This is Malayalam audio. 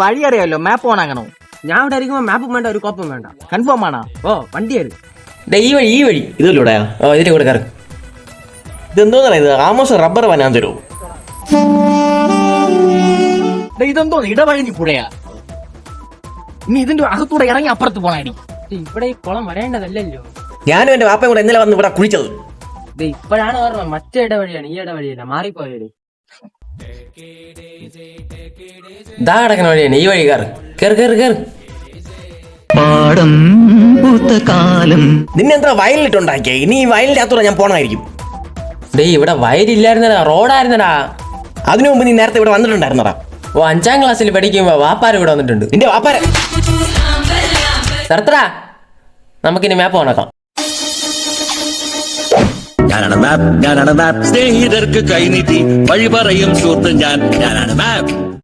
വഴി അറിയാമല്ലോ, മാപ്പ് ഓണാക്കണോ? ഞാൻ ഇവിടെ ഇരിക്കുമ്പോ മാപ്പും വേണ്ട ഒരു കോപ്പും വേണ്ട. കൺഫേം ആണോ? ഓ വണ്ടി വരും. ഈ വഴി ഇതിലൂടെ ഇതിന്റെ കൂടെ കയറി. ഇതെന്തോന്നാ ഇത്? ആമോസ് റബ്ബർ വനാൻ തരുമോ? ഇതെന്തോ ഇടവഴി പുഴയാ. ഇനി ഇതിന്റെ അകത്തൂടെ ഇറങ്ങി അപ്പുറത്ത് പോണാടി. ഇവിടെ ഈ കുളം വരേണ്ടതല്ലല്ലോ. ഞാനും എന്റെ വാപ്പയും കൂടെ ഇന്നലെ വന്ന് ഇവിടെ കുളിച്ചത്. ഇത് ഇപ്പോഴാണ് പറഞ്ഞത് മറ്റേ ഇടവഴിയാണ്, ഈ ഇടവഴിയല്ല, മാറിപ്പോയടി. ദാ കിടക്കുന്ന വഴിയാണ് ഈ വഴി. കേറ്. പാടം പൂത്തകാലം. നിന്നെന്താ വയലിലിട്ടുണ്ടാക്കിയ? ഇനി ഈ വയലിന്റെ അകത്തൂടെ ഞാൻ പോണായിരിക്കും. ഇവിടെ വയലില്ലായിരുന്നടാ, റോഡായിരുന്നടാ. അതിനു മുമ്പ് നീ നേരത്തെ ഇവിടെ വന്നിട്ടുണ്ടായിരുന്നടാ. ഓ, 5ാം ക്ലാസ്സിൽ പഠിക്കുമ്പോ വാപ്പാര ഇവിടെ വന്നിട്ടുണ്ട്. നിന്റെ വാപ്പാര സർത്തടാ. നമുക്കിനി മാപ്പ് ഓണാക്കാം. ഞാനാണ് മാപ്പ്. സ്നേഹിതർക്ക് കൈനീട്ടി വഴി പറയും സുഹൃത്ത് ഞാനാണ് മാപ്പ്.